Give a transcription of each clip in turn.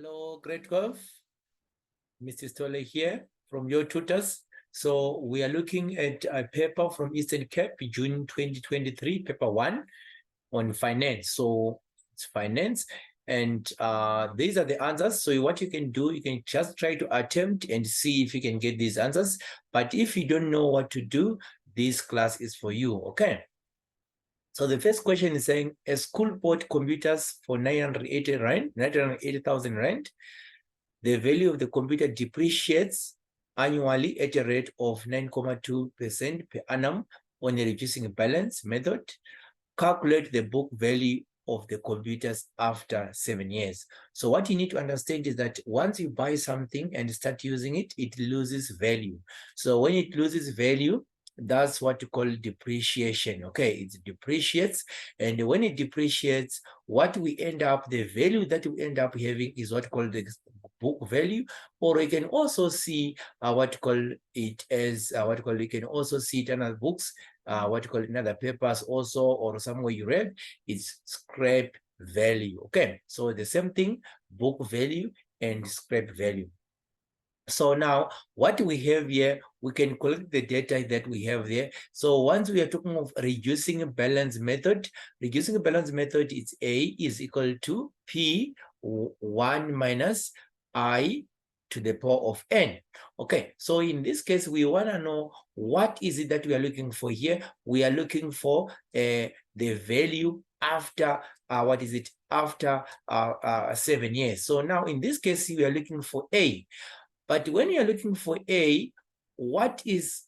Hello, grade 12. Mr. Stolle here from your tutors. So we are looking at a paper from Eastern Cape, June 2023, paper 1 on finance. So it's finance. And these are the answers. So what you can do, you can just try to attempt and see if you can get these answers. But if you don't know what to do, this class is for you, okay? So the first question is saying, a school bought computers for 980,000 rand. The value of the computer depreciates annually at a rate of 9.2% per annum on a reducing balance method. Calculate the book value of the computers after 7 years. So what you need to understand is that once you buy something and start using it, it loses value. So when it loses value, that's what you call depreciation. Okay, it depreciates, and when it depreciates, what we end up, the value that we end up having is what called the book value, or you can also see what you call it as you can also see it in other books, what you call it in other papers also, or somewhere you read, it's scrap value. Okay, so the same thing, book value and scrap value. So now what we have here, we can collect the data that we have there. So once we are talking of reducing balance method, reducing balance method, it's A is equal to P1 minus I to the power of n. Okay, so in this case, we want to know what is it that we are looking for here. We are looking for the value after what is it, after 7 years. So now in this case, we are looking for A. But when you're looking for A, what is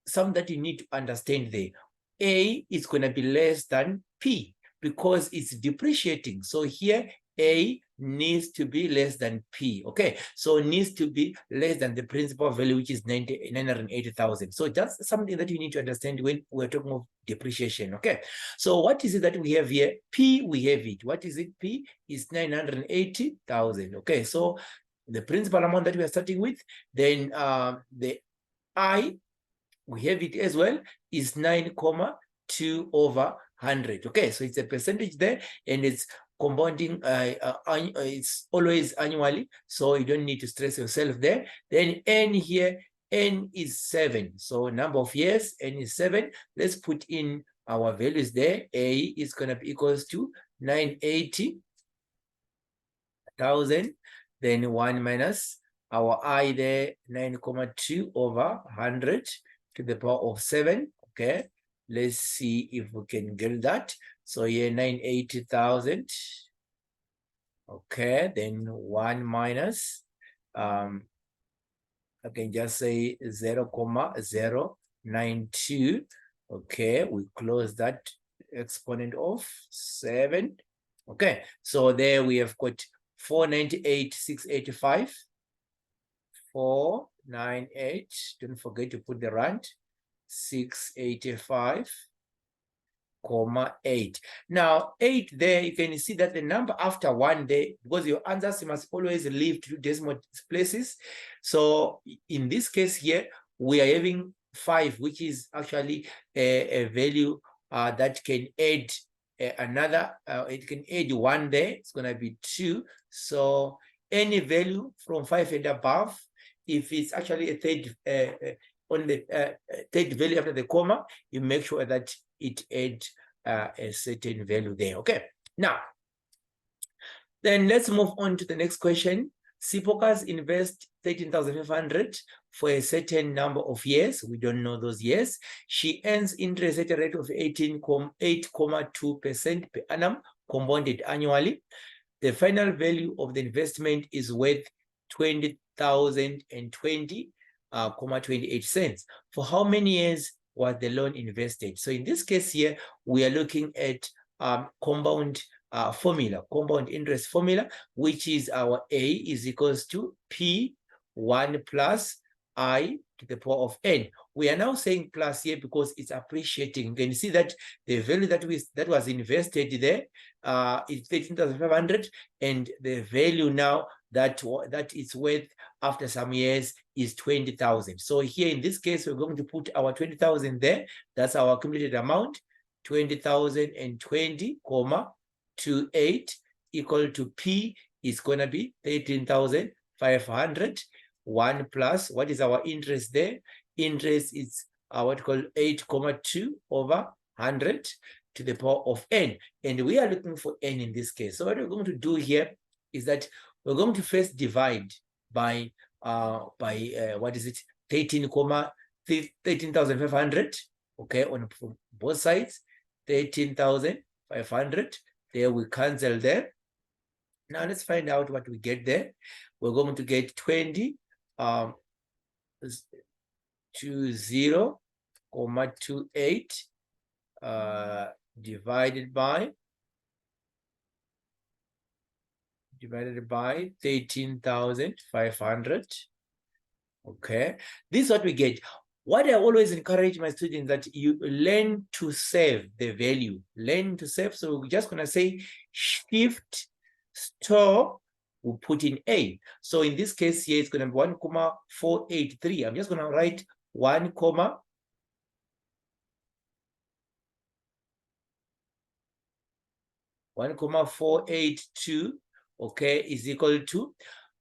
something that you need to understand there? A is going to be less than P because it's depreciating. So here, A needs to be less than P. Okay, so it needs to be less than the principal value, which is 980,000. So that's something that you need to understand when we're talking of depreciation. Okay, so what is it that we have here? P, we have it. What is it? P is 980,000. Okay, so the principal amount that we are starting with, then the I, we have it as well, is 9.2 over 100. Okay, so it's a percentage there, and it's compounding, it's always annually, so you don't need to stress yourself there. Then N here, N is 7, so number of years, N is 7. Let's put in our values there. A is going to be equals to 980,000. Then 1 minus our I there, 9.2 over 100 to the power of 7. Okay, let's see if we can get that. So here 980,000. Okay, then 1 minus, I can just say 0.092. Okay, we close that exponent of 7. Okay, so there we have got 498,685. 498, don't forget to put the rand, 685,8. Now 8 there, you can see that the number after 1 there, because your answers must always leave 2 decimal places. So in this case here, we are having 5, which is actually a value that can add another, it can add 1 there, it's going to be 2. So any value from 5 and above, if it's actually a third on the third value after the comma, you make sure that it adds a certain value there. Okay, now then let's move on to the next question. Sipokas invest 13,500 for a certain number of years. We don't know those years. She earns interest at a rate of 8.2% per annum compounded annually. The final value of the investment is worth 20,020.28 cents. For how many years was the loan invested? So in this case here, we are looking at compound formula, compound interest formula, which is our A is equals to P1 plus I to the power of n. We are now saying plus here because it's appreciating. You can see that the value that was invested there is 13,500, and the value now that it's worth after some years is 20,000. So here in this case, we're going to put our 20,000 there. That's our accumulated amount, 20,020,28 equal to P is going to be 13,500. 1 plus, what is our interest there? Interest is what we call 8,2 over 100 to the power of n. And we are looking for n in this case. So what we're going to do here is that we're going to first divide by what is it? 13,500. Okay, on both sides, 13,500. There we cancel there. Now let's find out what we get there. We're going to get 20 20,28 divided by 13,500. Okay, this is what we get. What I always encourage my students that you learn to save the value. Learn to save. So we're just gonna say shift store. We'll put in A. So in this case here, it's going to be 1,483. I'm just going to write 1,482, okay, is equal to,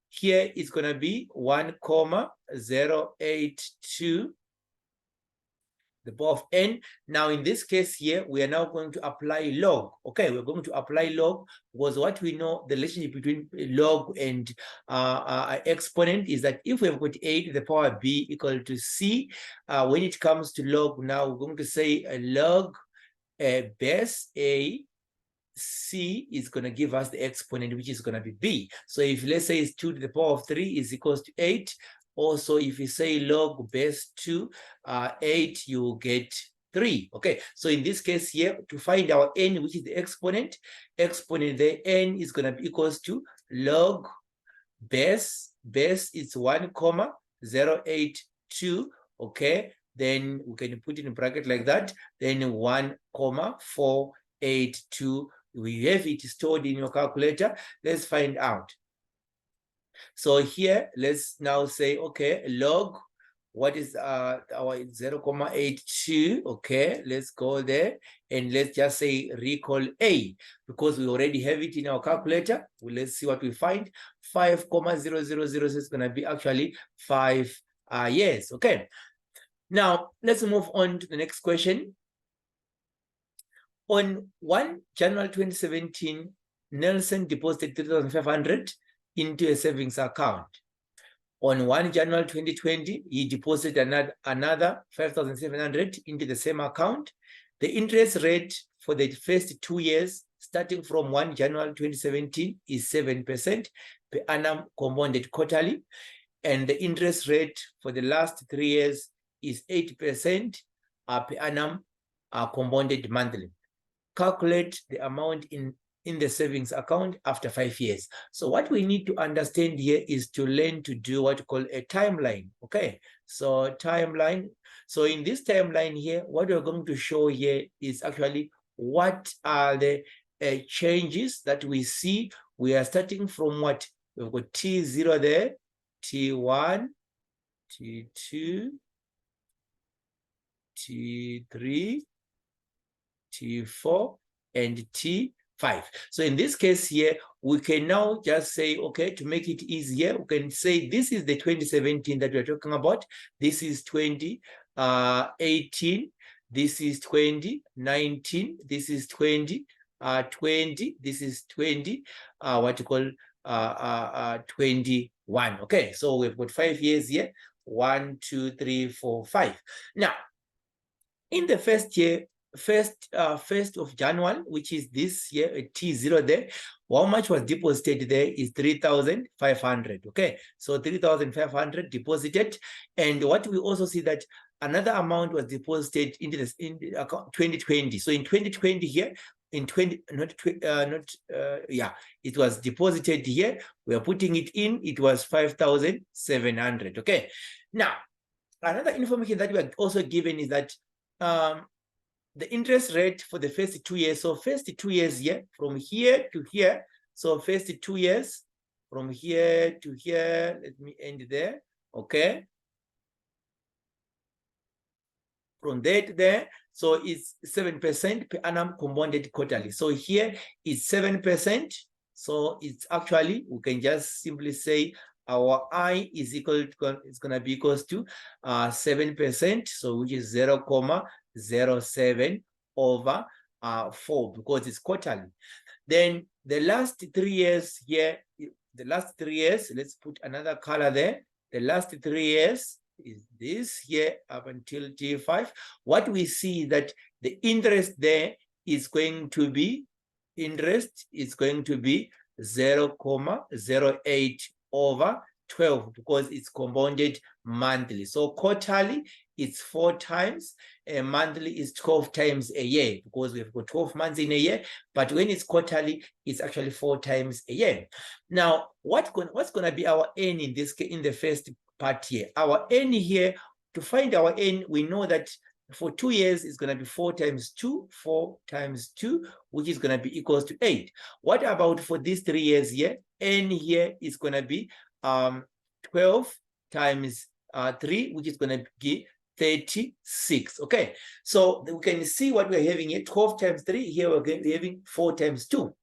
here it's going to be 1,082, the power of n. Now in this case here, we are now going to apply log. Okay, we're going to apply log because what we know, the relationship between log and exponent is that if we have got a to the power b equal to c, when it comes to log, now we're going to say a log base a c is going to give us the exponent, which is going to be b. So if let's say it's 2 to the power of 3 is equals to 8. Also, if you say log base 2, 8, you get 3. Okay, so in this case here, to find our n, which is the exponent the n is going to be equals to log base is 1,082. Okay, then we can put it in bracket like that. Then 1,482. We have it stored in your calculator. Let's find out. So here, let's now say, okay, log, what is our 0,82? Okay, let's go there and let's just say recall A, because we already have it in our calculator. Well, let's see what we find. 5,000 is going to be actually 5 years. Okay, now let's move on to the next question. On 1 January 2017, Nelson deposited 3,500 into a savings account. On 1 January 2020, he deposited another 5,700 into the same account. The interest rate for the first 2 years, starting from 1 January 2017, is 7% per annum compounded quarterly. And the interest rate for the last 3 years is 8% per annum compounded monthly. Calculate the amount in the savings account after 5 years. So what we need to understand here is to learn to do what we call a timeline. Okay, so timeline. So in this timeline here, what we're going to show here is actually what are the changes that we see. We are starting from what? We've got T0 there, T1, T2, T3, T4, and T5. So in this case here, we can now just say, okay, to make it easier, we can say this is the 2017 that we're talking about. This is 2018. This is 2019. This is 2020. This is 20, what you call 21. Okay, so we've got 5 years here. 1, 2, 3, 4, 5. Now, in the first year, 1st of January, which is this year, T0 there, how much was deposited there is 3,500. Okay, so 3,500 deposited. And what we also see that another amount was deposited into this in the account 2020. So in 2020 here, in 20 it was deposited here. We are putting it in. It was 5,700. Okay, now another information that we are also given is that the interest rate for the first 2 years. So first 2 years here, from here to here. So first 2 years from here to here. Let me end there. Okay. From there to there. So it's 7% per annum compounded quarterly. So here is 7%. So it's actually, we can just simply say our I is equal to, it's going to be equals to 7%, so which is 0.07 over 4, because it's quarterly. Then the last 3 years here, the last 3 years, let's put another color there. The last 3 years is this here up until T5. What we see that the interest there is going to be, 0.08 over 12, because it's compounded monthly. So quarterly, it's 4 times, and monthly is 12 times a year, because we've got 12 months in a year. But when it's quarterly, it's actually 4 times a year. Now, what's going to be our N in this case, in the first part here? Our N here, to find our N, we know that for 2 years, it's going to be 4 times 2, which is going to be equals to 8. What about for these 3 years here? N here is going to be 12 times 3, which is going to give 36. Okay, so we can see what we're having here. 12 times 3, here we're having 4 times 2.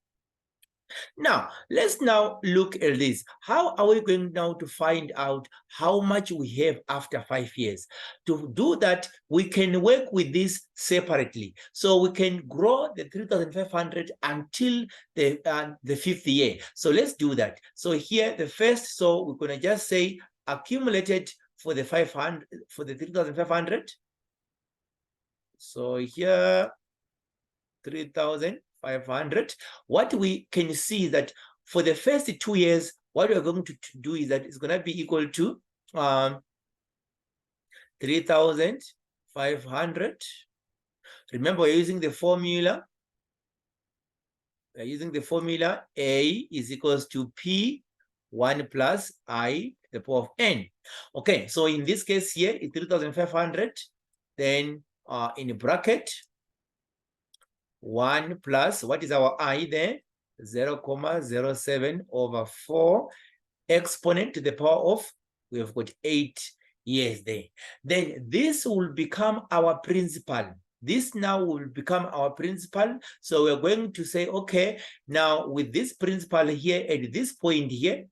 Now, let's now look at this. How are we going now to find out how much we have after 5 years? To do that, we can work with this separately. So we can grow the 3,500 until the 5th year. So let's do that. So here, the first, so we're going to just say accumulated for the 500, for the 3,500. So here, 3,500. What we can see that for the first 2 years, what we're going to do is that it's going to be equal to 3,500. Remember, we're using the formula. We're using the formula A is equals to P 1 plus I to the power of N. Okay, so in this case here, it's 3,500. Then in bracket, 1 plus, what is our I there? 0.07 over 4, exponent to the power of, we have got 8 years there. Then this will become our principal. This now will become our principal. So we're going to say, okay, now with this principal here at this point here,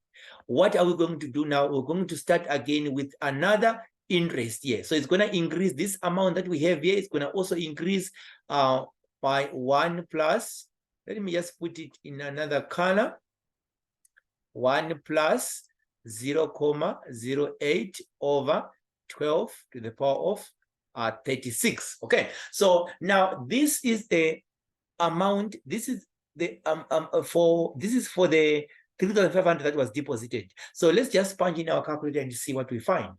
what are we going to do now? We're going to start again with another interest here. So it's going to increase this amount that we have here. It's going to also increase by 1 plus, let me just put it in another color, 1 plus 0.08 over 12 to the power of 36. Okay, so now this is the amount, this is the this is for the 3,500 that was deposited. So let's just punch in our calculator and see what we find.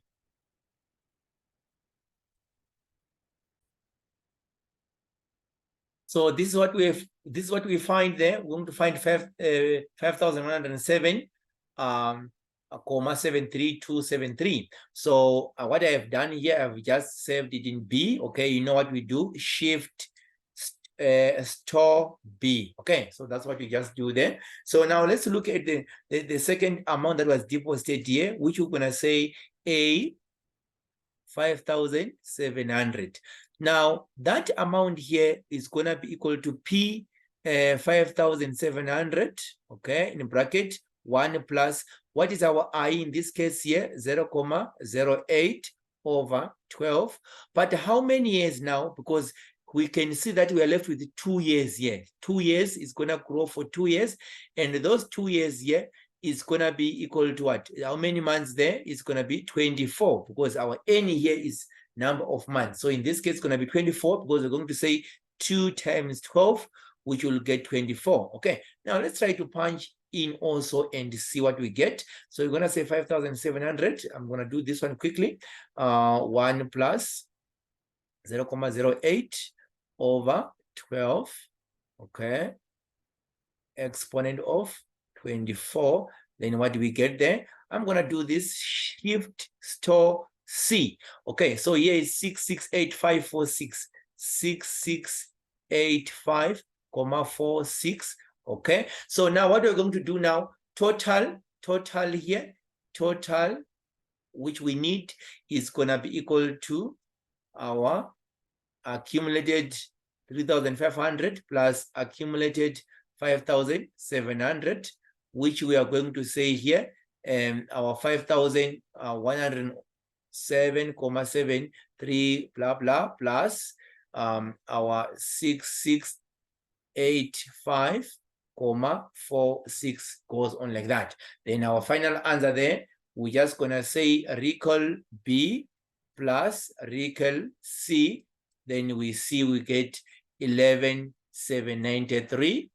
So this is what we have. This is what we find there. We're going to find 5,107, 73273. So what I have done here, I've just saved it in B. Okay, you know what we do? Shift store B. Okay, so that's what you just do there. So now let's look at the second amount that was deposited here, which we're gonna say A 5,700. Now that amount here is gonna be equal to P 5,700. Okay, in bracket 1 plus, what is our I in this case here? 0.08 over 12. But how many years now? Because we can see that we are left with 2 years here. 2 years is gonna grow for 2 years, and those 2 years here is gonna be equal to what? How many months there? It's gonna be 24, because our N here is number of months. So in this case, it's gonna be 24, because we're going to say 2 times 12, which will get 24. Okay, now let's try to punch in also and see what we get. So we're gonna say 5,700. I'm gonna do this one quickly. 1 plus 0.08 over 12. Okay, exponent of 24. Then what do we get there? I'm gonna do this shift store C. Okay, so here is 668,546, 6685,46. Okay, so now what we're going to do now, total here, total which we need is gonna be equal to our accumulated 3,500 plus accumulated 5,700, which we are going to say here, our 5,107.73 blah blah plus our 6685.46 goes on like that. Then our final answer there, we're just gonna say recall B plus recall C. Then we see we get 11,793.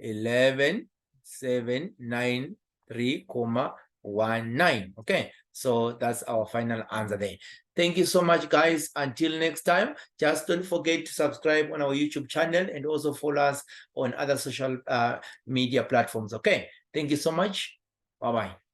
11,793.19. Okay, so that's our final answer there. Thank you so much, guys. Until next time, just don't forget to subscribe on our YouTube channel and also follow us on other social media platforms. Okay, thank you so much. Bye-bye.